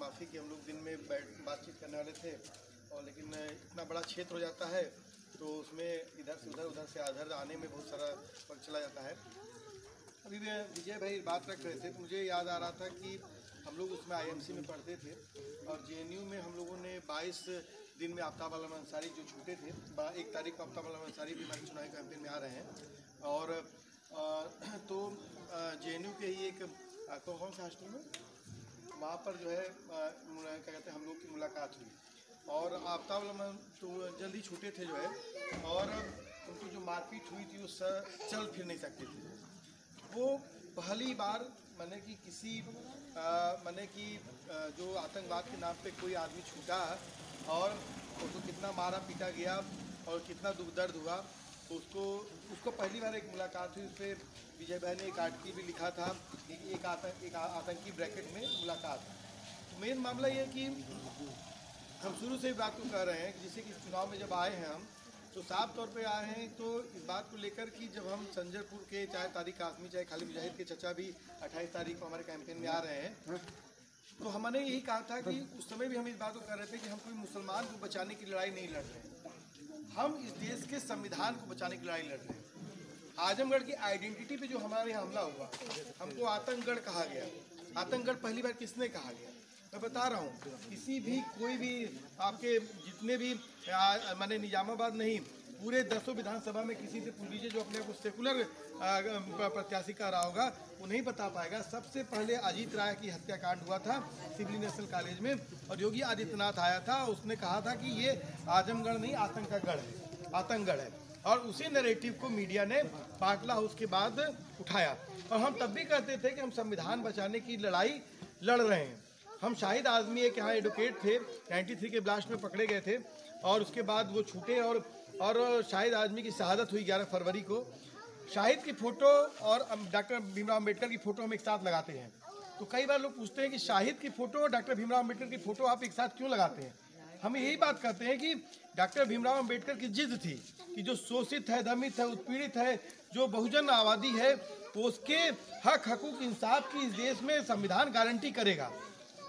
माफ़ी कि हम लोग दिन में बातचीत करने वाले थे, और लेकिन इतना बड़ा क्षेत्र हो जाता है तो उसमें इधर से उधर से अधर आने में बहुत सारा वक्त चला जाता है। अभी मैं विजय भाई बात रख रहे थे तो मुझे याद आ रहा था कि हम लोग उसमें IMC में पढ़ते थे, और JNU में हम लोगों ने 22 दिन में आफ्ताब आलम अंसारी जो छूटे थे, 1 तारीख को आफ्ताब आलम अंसारी भी हमारे चुनावी कैंपेन में आ रहे हैं। और तो JNU के ही एक कौन सा हॉस्टल में वहाँ पर जो है क्या कहते हैं हम लोग की मुलाकात हुई, और आफ्ताब आलम तो जल्दी छूटे थे जो है, और उनको जो मारपीट हुई थी वो चल फिर नहीं सकते थे। वो पहली बार मैंने कि किसी जो आतंकवाद के नाम पे कोई आदमी छूटा और उसको कितना मारा पीटा गया और कितना दुख दर्द हुआ, तो उसको पहली बार एक मुलाकात हुई। उस पर विजय भाई ने एक आर्टिकल भी लिखा था कि एक आतंकी ब्रैकेट में मुलाकात। तो मेन मामला ये है कि हम शुरू से ही बात को कर रहे हैं कि जैसे कि इस चुनाव में जब आए हैं हम तो साफ तौर पे आए हैं तो इस बात को लेकर कि जब हम संजयपुर के चाहे तारिक कासमी चाहे खालिद मुजाहिद के चचा भी 28 तारीख को हमारे कैंपेन में आ रहे हैं, तो हमने यही कहा था कि उस समय भी हम इस बात को कर रहे थे कि हम कोई मुसलमान को बचाने की लड़ाई नहीं लड़ रहे हैं, हम इस देश के संविधान को बचाने की लड़ाई लड़ रहे हैं। आजमगढ़ की आइडेंटिटी पे जो हमारे यहाँ हमला हुआ, हमको आतंकगढ़ कहा गया। आतंकगढ़ पहली बार किसने कहा गया? मैं बता रहा हूँ, किसी भी कोई भी आपके जितने भी माने निजामाबाद नहीं, पूरे 10 विधानसभा में किसी से पूछ लीजिए जो अपने को सेकुलर प्रत्याशी कह रहा होगा, वो नहीं बता पाएगा। सबसे पहले अजीत राय की हत्याकांड हुआ था सिविल नेशनल कॉलेज में, और योगी आदित्यनाथ आया था, उसने कहा था कि ये आजमगढ़ नहीं आतंकगढ़ है, आतंकगढ़ है, और उसी नैरेटिव को मीडिया ने पाटला हाउस के बाद उठाया। और हम तब भी कहते थे कि हम संविधान बचाने की लड़ाई लड़ रहे हैं। हम शाहिद आजमी एक यहाँ एडवोकेट थे, 93 के ब्लास्ट में पकड़े गए थे, और उसके बाद वो छूटे, और शाहिद आजमी की शहादत हुई 11 फरवरी को। शाहिद की फ़ोटो और डॉक्टर भीमराव अम्बेडकर की फ़ोटो हम एक साथ लगाते हैं, तो कई बार लोग पूछते हैं कि शाहिद की फ़ोटो और डॉक्टर भीमराव अम्बेडकर की फ़ोटो आप एक साथ क्यों लगाते हैं। हम यही बात करते हैं कि डॉक्टर भीमराव अम्बेडकर की जिद थी कि जो शोषित है, दमित है, उत्पीड़ित है, जो बहुजन आबादी है, तो उसके हक हकूक इंसाफ की इस देश में संविधान गारंटी करेगा।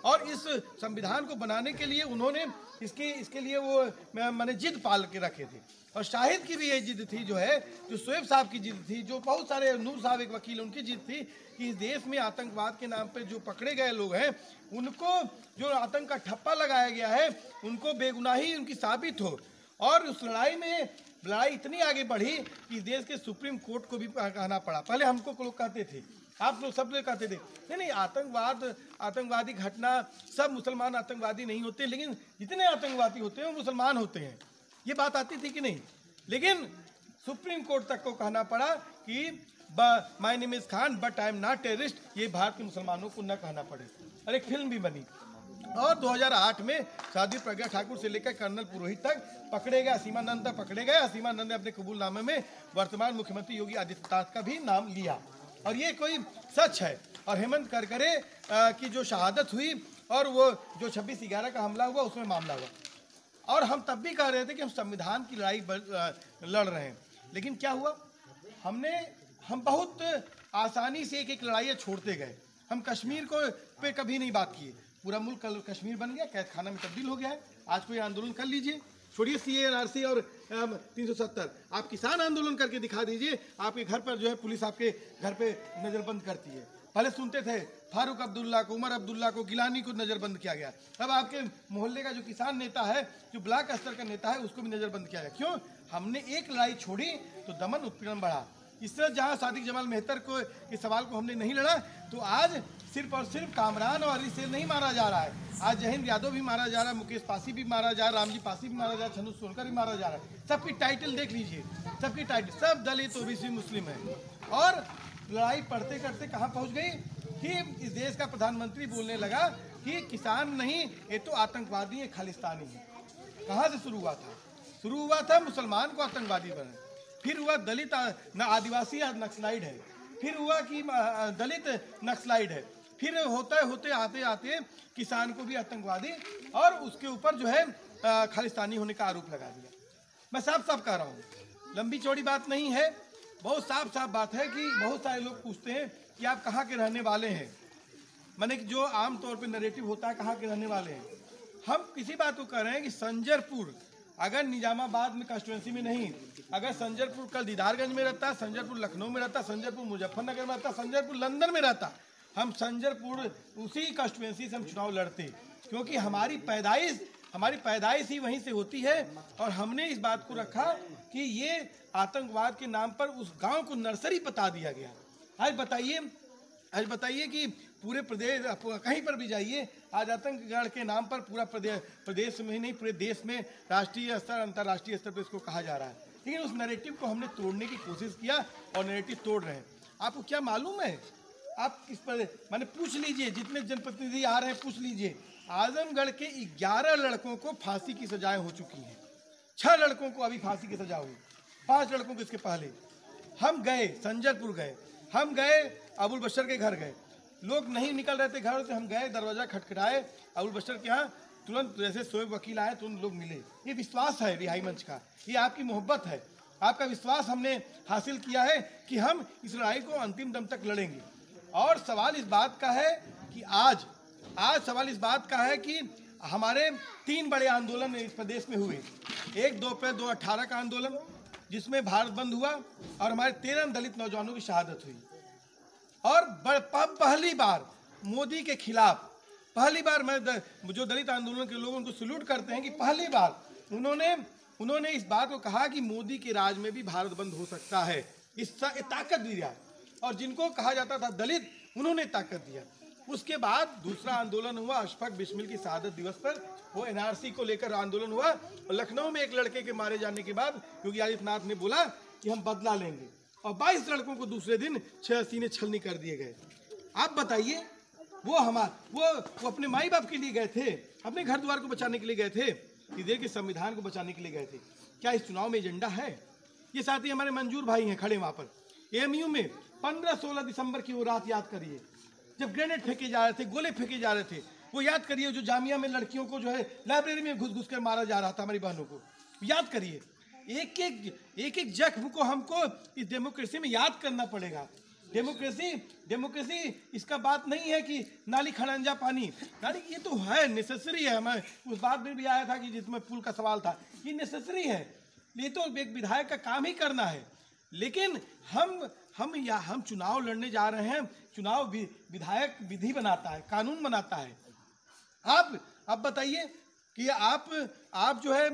और इस संविधान को बनाने के लिए उन्होंने इसके लिए वो मैंने जिद पाल के रखे थे। और शाहिद की भी ये जिद थी जो है, जो शोएब साहब की जिद थी, जो बहुत सारे नूर साहब एक वकील, उनकी जिद थी कि इस देश में आतंकवाद के नाम पे जो पकड़े गए लोग हैं, उनको जो आतंक का ठप्पा लगाया गया है, उनको बेगुनाही उनकी साबित हो। और उस लड़ाई इतनी आगे बढ़ी कि देश के सुप्रीम कोर्ट को भी कहना पड़ा। पहले हमको लोग कहते थे, आप लोग सब लोग कहते थे नहीं आतंकवादी घटना, सब मुसलमान आतंकवादी नहीं होते, लेकिन जितने आतंकवादी होते हैं वो मुसलमान होते हैं, ये बात आती थी कि नहीं। लेकिन सुप्रीम कोर्ट तक को कहना पड़ा कि my name is Khan but I am not terrorist, ये भारत के मुसलमानों को न कहना पड़े। और एक फिल्म भी बनी, और 2008 में साध्वी प्रज्ञा ठाकुर से लेकर कर्नल पुरोहित तक पकड़े गए, असीमानंद तक पकड़े गए। असीमानंद ने अपने कबूलनामे में वर्तमान मुख्यमंत्री योगी आदित्यनाथ का भी नाम लिया, और ये कोई सच है। और हेमंत करकरे की जो शहादत हुई और वो जो 26/11 का हमला हुआ, उसमें मामला हुआ। और हम तब भी कह रहे थे कि हम संविधान की लड़ाई लड़ रहे हैं, लेकिन क्या हुआ, हम बहुत आसानी से एक लड़ाई छोड़ते गए। हम कश्मीर को पे कभी नहीं बात किए, पूरा मुल्क कश्मीर बन गया, कैद खाना में तब्दील हो गया है। आज कोई आंदोलन कर लीजिए, छोड़िए CA NRC और 370, आप किसान आंदोलन करके दिखा दीजिए, आपके घर पर जो है पुलिस आपके घर पे नज़रबंद करती है। पहले सुनते थे फारूक अब्दुल्ला को, उमर अब्दुल्ला को, गिलानी को नज़रबंद किया गया, अब आपके मोहल्ले का जो किसान नेता है, जो ब्लॉक स्तर का नेता है, उसको भी नज़रबंद किया गया। क्यों? हमने एक लड़ाई छोड़ी तो दमन उत्पीड़न बढ़ा। इस तरह जहाँ सादिक जमाल मेहतर को इस सवाल को हमने नहीं लड़ा, तो आज सिर्फ और सिर्फ कामरान और हरी सेल नहीं मारा जा रहा है, आज जयहिंद यादव भी मारा जा रहा है, मुकेश पासी भी मारा जा रहा है, रामजी पासी भी मारा जा रहा है, छन्नू सोनकर भी मारा जा रहा है। सबकी टाइटल देख लीजिए, सबकी टाइटल, सब दलित OBC मुस्लिम है। और लड़ाई पढ़ते करते कहाँ पहुँच गई कि इस देश का प्रधानमंत्री बोलने लगा कि किसान नहीं, ये तो आतंकवादी है, खालिस्तानी है। कहाँ से शुरू हुआ था? शुरू हुआ था मुसलमान को आतंकवादी बने, फिर हुआ दलित आदिवासी नक्सलाइड है, फिर हुआ कि दलित नक्सलाइड है, फिर होते आते किसान को भी आतंकवादी, और उसके ऊपर जो है खालिस्तानी होने का आरोप लगा दिया। मैं साफ कह रहा हूँ, लंबी चौड़ी बात नहीं है, बहुत साफ बात है कि बहुत सारे लोग पूछते हैं कि आप कहाँ के रहने वाले हैं। माने कि जो आमतौर पे नैरेटिव होता है कहाँ के रहने वाले हैं, हम किसी बात को कह रहे हैं कि संजरपुर अगर निजामाबाद में कॉन्स्टिट्यूंसी में नहीं, अगर संजरपुर कल दीदारगंज में रहता, संजरपुर लखनऊ में रहता, संजरपुर मुजफ्फरनगर में रहता, संजरपुर लंदन में रहता, हम संजरपुर उसी कॉन्स्टिट्यूंसी से हम चुनाव लड़ते, क्योंकि हमारी पैदाइश ही वहीं से होती है। और हमने इस बात को रखा कि ये आतंकवाद के नाम पर उस गांव को नर्सरी बता दिया गया। आज बताइए कि पूरे प्रदेश कहीं पर भी जाइए, आज आतंकवाद के नाम पर पूरा प्रदेश में ही नहीं पूरे देश में राष्ट्रीय स्तर अंतर्राष्ट्रीय स्तर पर इसको कहा जा रहा है। लेकिन उस नैरेटिव को हमने तोड़ने की कोशिश किया और नैरेटिव तोड़ रहे हैं। आपको क्या मालूम है, आप किस पर माने पूछ लीजिए, जितने जनप्रतिनिधि आ रहे हैं पूछ लीजिए, आजमगढ़ के 11 लड़कों को फांसी की सजाएं हो चुकी हैं, 6 लड़कों को अभी फांसी की सजा हुई, 5 लड़कों को इसके पहले। हम गए संजरपुर गए, हम गए अबुल बशर के घर गए, लोग नहीं निकल रहे थे घर से, हम गए दरवाजा खटखटाए अबुल बशर के यहाँ, तुरंत जैसे शोएब वकील आए तुरंत लोग मिले। ये विश्वास है रिहाई मंच का, ये आपकी मोहब्बत है, आपका विश्वास हमने हासिल किया है कि हम इस लड़ाई को अंतिम दम तक लड़ेंगे। और सवाल इस बात का है कि आज सवाल इस बात का है कि हमारे 3 बड़े आंदोलन इस प्रदेश में हुए। एक 2 अप्रैल 2018 का आंदोलन जिसमें भारत बंद हुआ और हमारे 13 दलित नौजवानों की शहादत हुई। और पहली बार मोदी के खिलाफ, पहली बार मैं जो दलित आंदोलन के लोग उनको सल्यूट करते हैं कि पहली बार उन्होंने इस बात को कहा कि मोदी के राज में भी भारत बंद हो सकता है, इस ताकत दिया। और जिनको कहा जाता था दलित, उन्होंने ताकत दिया। उसके बाद दूसरा आंदोलन हुआ अशफाक बिस्मिल की शहादत दिवस पर, वो एनआरसी को लेकर आंदोलन हुआ। और लखनऊ में एक लड़के के मारे जाने के बाद योगी आदित्यनाथ ने बोला कि हम बदला लेंगे, और 22 लड़कों को दूसरे दिन 6 सीने छलनी कर दिए गए। आप बताइए, वो अपने माई बाप के लिए गए थे, अपने घर द्वार को बचाने के लिए गए थे, इस देश के संविधान को बचाने के लिए गए थे। क्या इस चुनाव में एजेंडा है? ये साथी हमारे मंजूर भाई हैं खड़े वहां पर एएमयू में 15-16 दिसंबर की वो रात याद करिए, जब ग्रेनेड फेंके जा रहे थे, गोले फेंके जा रहे थे। वो याद करिए जो जामिया में लड़कियों को जो है लाइब्रेरी में घुस कर मारा जा रहा था, हमारी बहनों को याद करिए। एक एक जख्म को हमको इस डेमोक्रेसी में याद करना पड़ेगा। डेमोक्रेसी इसका बात नहीं है कि नाली खड़ंजा पानी, नाली ये तो है नेसेसरी है। हमें उस बात में भी आया था कि जिसमें पुल का सवाल था, ये नेसेसरी है, ये तो एक विधायक का काम ही करना है। लेकिन हम चुनाव लड़ने जा रहे हैं, चुनाव विधायक विधि बनाता है, कानून बनाता है। आप बताइए कि आप जो है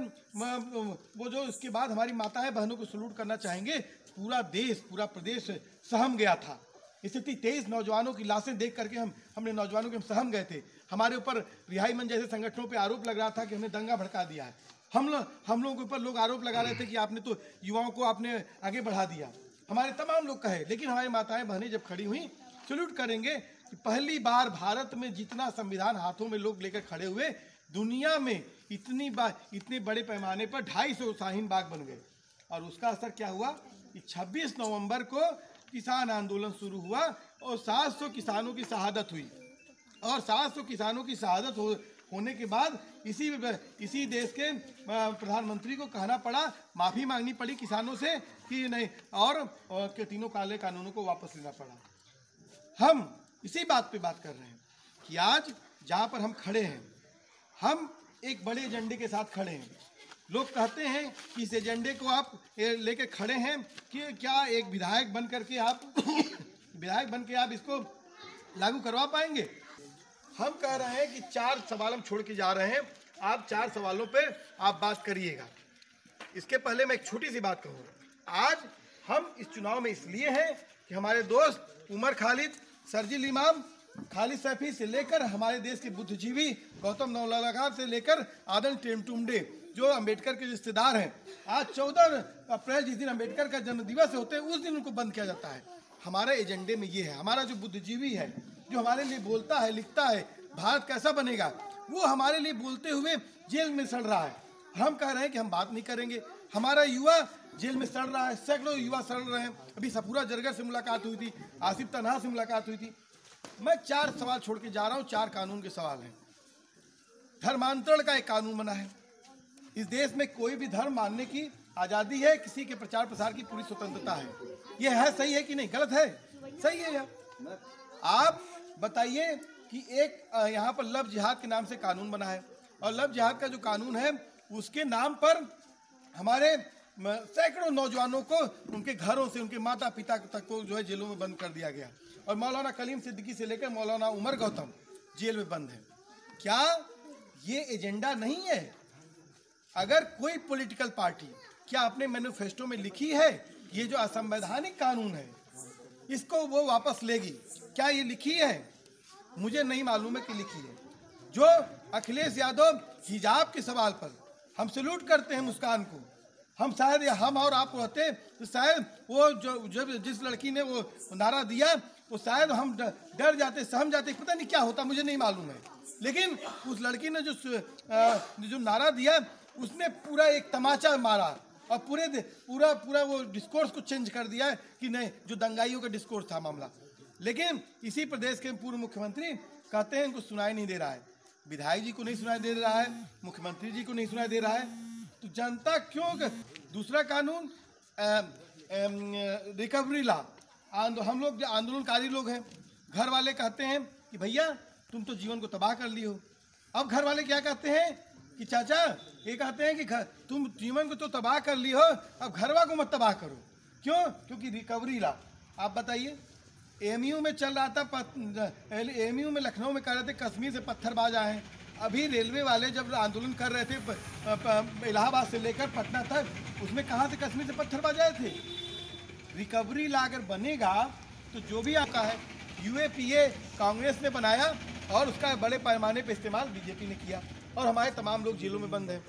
वो जो इसके बाद हमारी माताएं बहनों को सल्यूट करना चाहेंगे। पूरा देश, पूरा प्रदेश सहम गया था। स्थिति 23 नौजवानों की लाशें देख करके हमने नौजवानों के हम सहम गए थे। हमारे ऊपर रिहाई मंच जैसे संगठनों पे आरोप लग रहा था कि हमने दंगा भड़का दिया है। हम लोगों के ऊपर लोग आरोप लगा रहे थे कि आपने तो युवाओं को आपने आगे बढ़ा दिया। हमारे तमाम लोग कहे, लेकिन हमारी माताएं बहनें जब खड़ी हुई, सल्यूट करेंगे कि पहली बार भारत में जितना संविधान हाथों में लोग लेकर खड़े हुए, दुनिया में इतने बड़े पैमाने पर 250 शाहीन बाग बन गए। और उसका असर क्या हुआ कि 26 नवंबर को किसान आंदोलन शुरू हुआ और 700 किसानों की शहादत हुई। और 700 किसानों की शहादत होने के बाद इसी देश के प्रधानमंत्री को कहना पड़ा, माफ़ी मांगनी पड़ी किसानों से कि नहीं, और के तीनों काले कानूनों को वापस लेना पड़ा। हम इसी बात पे बात कर रहे हैं कि आज जहाँ पर हम खड़े हैं, हम एक बड़े एजेंडे के साथ खड़े हैं। लोग कहते हैं कि इस एजेंडे को आप लेके खड़े हैं कि क्या एक विधायक बन करके आप इसको लागू करवा पाएंगे? हम कह रहे हैं कि 4 सवाल हम छोड़ के जा रहे हैं, आप 4 सवालों पे आप बात करिएगा। इसके पहले मैं एक छोटी सी बात कहूँगा। आज हम इस चुनाव में इसलिए हैं कि हमारे दोस्त उमर खालिद, शर्जील इमाम, खालिद सैफी से लेकर हमारे देश के बुद्धिजीवी गौतम नवलखा से लेकर आदम टेमटुमडे जो अंबेडकर के रिश्तेदार हैं, आज 14 अप्रैल जिस दिन अंबेडकर का जन्मदिवस होते हैं उस दिन उनको बंद किया जाता है। हमारे एजेंडे में ये है। हमारा जो बुद्धिजीवी है, जो हमारे लिए बोलता है, लिखता है भारत कैसा बनेगा, वो हमारे लिए बोलते हुए जेल में सड़ रहा है। हम कह रहे हैं कि हम बात नहीं करेंगे। हमारा युवा जेल में सड़ रहा है, सैकड़ों युवा सड़ रहे हैं। अभी सपूरा जरगर से मुलाकात हुई थी, आसिफ तन्हा से मुलाकात हुई थी। मैं 4 सवाल छोड़ के जा रहा हूँ। 4 कानून के सवाल हैं। धर्मांतरण का एक कानून बना है। इस देश में कोई भी धर्म मानने की आज़ादी है, किसी के प्रचार प्रसार की पूरी स्वतंत्रता है। ये है सही है कि नहीं? गलत है? सही है यार। आप बताइए कि एक यहाँ पर लव जिहाद के नाम से कानून बना है, और लव जिहाद का जो कानून है उसके नाम पर हमारे सैकड़ों नौजवानों को उनके घरों से उनके माता पिता तक को जो है जेलों में बंद कर दिया गया, और मौलाना कलीम सिद्दीकी से लेकर मौलाना उमर गौतम जेल में बंद है। क्या ये एजेंडा नहीं है? अगर कोई पॉलिटिकल पार्टी क्या अपने मैनिफेस्टो में लिखी है ये जो असंवैधानिक कानून है इसको वो वापस लेगी, क्या ये लिखी है? मुझे नहीं मालूम है कि लिखी है। जो अखिलेश यादव हिजाब के सवाल पर हम सैल्यूट करते हैं मुस्कान को, हम शायद हम और आप रहते तो शायद वो जो जिस लड़की ने वो नारा दिया वो शायद हम डर जाते, सहम जाते, पता नहीं क्या होता, मुझे नहीं मालूम है। लेकिन उस लड़की ने जो नारा दिया उसने पूरा एक तमाचा मारा और पूरा वो डिस्कोर्स को चेंज कर दिया कि नहीं, जो दंगाइयों का डिस्कोर्स था मामला। लेकिन इसी प्रदेश के पूर्व मुख्यमंत्री कहते हैं उनको सुनाई नहीं दे रहा है, विधायक जी को नहीं सुनाई दे रहा है, मुख्यमंत्री जी को नहीं सुनाई दे रहा है, तो जनता क्यों? दूसरा कानून रिकवरी लॉ, हम लोग जो आंदोलनकारी लोग हैं, घर वाले कहते हैं कि भैया तुम तो जीवन को तबाह कर ली हो। अब घर वाले क्या कहते हैं कि चाचा ये कहते हैं कि तुम जीवन को तो तबाह कर ली हो, अब घरवा को मत तबाह करो। क्यों? क्योंकि रिकवरी लॉ। आप बताइए, एमयू में चल रहा था, एमयू में लखनऊ में कह रहे थे कश्मीर से पत्थरबाज आए हैं। अभी रेलवे वाले जब आंदोलन कर रहे थे इलाहाबाद से लेकर पटना तक, उसमें कहाँ से कश्मीर से पत्थरबाज आए थे? रिकवरी लॉ अगर बनेगा तो जो भी आपका है, यूएपीए कांग्रेस ने बनाया और उसका बड़े पैमाने पर इस्तेमाल बीजेपी ने किया और हमारे तमाम लोग जेलों में बंद हैं।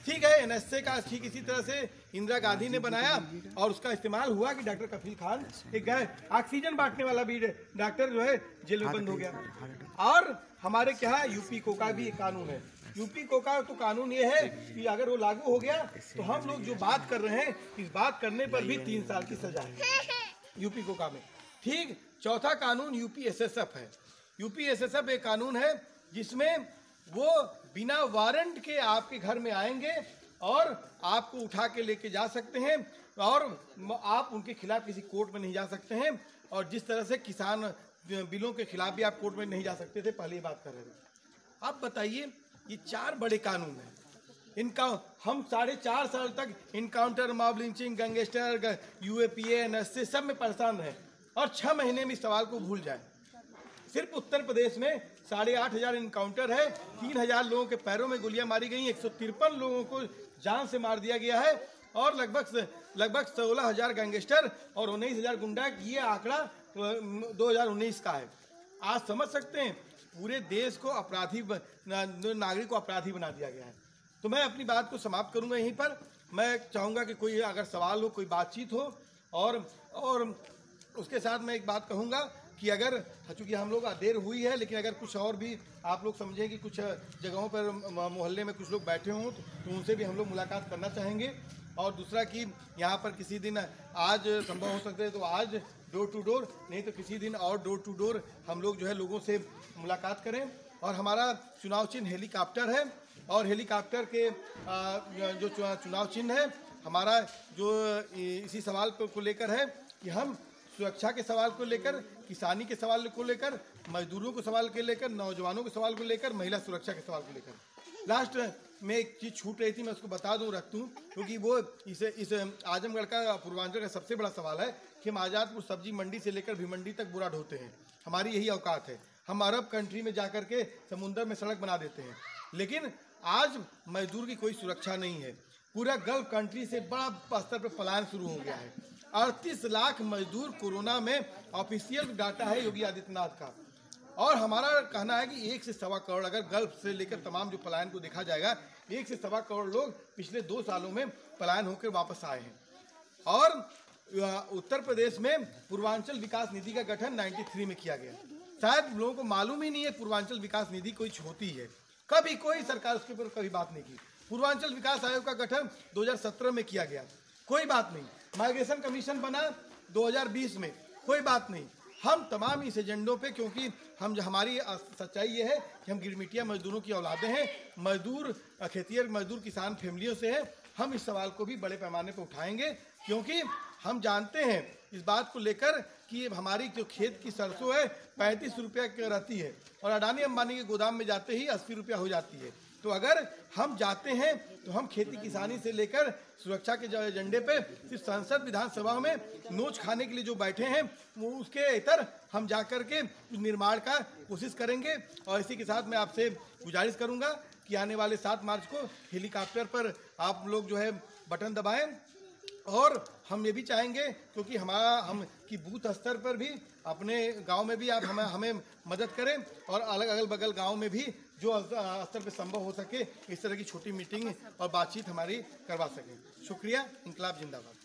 ठीक है, एनएसए का ठीक इसी तरह से इंदिरा गांधी ने बनाया और उसका इस्तेमाल हुआ कि डॉक्टर कफील खान एक गए ऑक्सीजन बांटने वाला भी डॉक्टर जो है जेल में बंद हो गया। और हमारे क्या है, यूपी को का भी एक कानून है। यूपी को का तो कानून ये है कि अगर वो लागू हो गया तो हम लोग जो बात कर रहे हैं इस बात करने पर भी 3 साल की सजा है यूपी को का में। ठीक, चौथा कानून यूपीएसएसएफ है। यूपीएसएसएफ एक कानून है जिसमें वो बिना वारंट के आपके घर में आएंगे और आपको उठा के लेके जा सकते हैं और आप उनके खिलाफ किसी कोर्ट में नहीं जा सकते हैं। और जिस तरह से किसान बिलों के खिलाफ भी आप कोर्ट में नहीं जा सकते थे, पहले ही बात कर रहे थे। आप बताइए, ये 4 बड़े कानून हैं, इनका हम 4.5 साल तक encounter, mob lynching, gangster, UAPA, NSA सब में परेशान रहे और 6 महीने में इस सवाल को भूल जाए। सिर्फ उत्तर प्रदेश में 8,500 इनकाउंटर है, 3,000 लोगों के पैरों में गोलियां मारी गई, 153 लोगों को जान से मार दिया गया है और लगभग 16,000 गैंगस्टर और 19,000 गुंडा। ये आंकड़ा 2019 का है। आज समझ सकते हैं पूरे देश को अपराधी, नागरिक को अपराधी बना दिया गया है। तो मैं अपनी बात को समाप्त करूंगा यहीं पर। मैं चाहूँगा कि कोई अगर सवाल हो, कोई बातचीत हो, और उसके साथ मैं एक बात कहूँगा कि अगर चूँकि हम लोग देर हुई है, लेकिन अगर कुछ और भी आप लोग समझें कि कुछ जगहों पर मोहल्ले में कुछ लोग बैठे हों तो उनसे भी हम लोग मुलाकात करना चाहेंगे। और दूसरा कि यहाँ पर किसी दिन आज संभव हो सकता है तो आज डोर टू डोर, नहीं तो किसी दिन और डोर टू डोर हम लोग जो है लोगों से मुलाकात करें। और हमारा चुनाव चिन्ह हेलीकॉप्टर है और हेलीकॉप्टर के जो चुनाव चिन्ह है हमारा जो इसी सवाल को लेकर है कि हम सुरक्षा के सवाल को लेकर, किसानी के सवाल को लेकर, मजदूरों को सवाल के लेकर, नौजवानों के सवाल को लेकर, महिला सुरक्षा के सवाल को लेकर। लास्ट में एक चीज़ छूट रही थी, मैं उसको बता दूं, रख दूं, क्योंकि वो इस आजमगढ़ का, पूर्वांचल का सबसे बड़ा सवाल है कि हम आज़ादपुर सब्जी मंडी से लेकर भिवंडी तक बुरा ढोते हैं। हमारी यही औकात है। हम अरब कंट्री में जा करके समुद्र में सड़क बना देते हैं, लेकिन आज मजदूर की कोई सुरक्षा नहीं है। पूरा गल्फ कंट्री से बड़ा स्तर पर पलायन शुरू हो गया है। 38 लाख मजदूर कोरोना में, ऑफिशियल डाटा है योगी आदित्यनाथ का। और हमारा कहना है कि 1 से सवा करोड़, अगर गल्फ से लेकर तमाम जो पलायन को देखा जाएगा, 1 से सवा करोड़ लोग पिछले 2 सालों में पलायन होकर वापस आए हैं। और उत्तर प्रदेश में पूर्वांचल विकास निधि का गठन 93 में किया गया। शायद लोगों को मालूम ही नहीं है पूर्वांचल विकास निधि कोई होती है। कभी कोई सरकार उसके ऊपर कभी बात नहीं की। पूर्वांचल विकास आयोग का गठन 2017 में किया गया, कोई बात नहीं। माइग्रेशन कमीशन बना 2020 में, कोई बात नहीं। हम तमाम इस एजेंडों पे, क्योंकि हमारी सच्चाई ये है कि हम गिरमिटिया मजदूरों की औलादें हैं, मजदूर खेतिहर मजदूर किसान फैमिलियों से हैं। हम इस सवाल को भी बड़े पैमाने पर उठाएंगे, क्योंकि हम जानते हैं इस बात को लेकर कि हमारी जो खेत की सरसों है 35 रुपये की रहती है और अडानी अंबानी के गोदाम में जाते ही 80 रुपया हो जाती है। तो अगर हम जाते हैं तो हम खेती किसानी से लेकर सुरक्षा के एजेंडे पे सिर्फ संसद विधानसभा में नोच खाने के लिए जो बैठे हैं वो उसके इतर हम जा कर के निर्माण का कोशिश करेंगे। और इसी के साथ मैं आपसे गुजारिश करूंगा कि आने वाले 7 मार्च को हेलीकॉप्टर पर आप लोग जो है बटन दबाएं, और हम ये भी चाहेंगे क्योंकि हम की बूथ स्तर पर भी अपने गांव में भी आप हमें मदद करें और अगल बगल गांव में भी जो स्तर पे संभव हो सके इस तरह की छोटी मीटिंग और बातचीत हमारी करवा सकें। शुक्रिया। इंकलाब जिंदाबाद।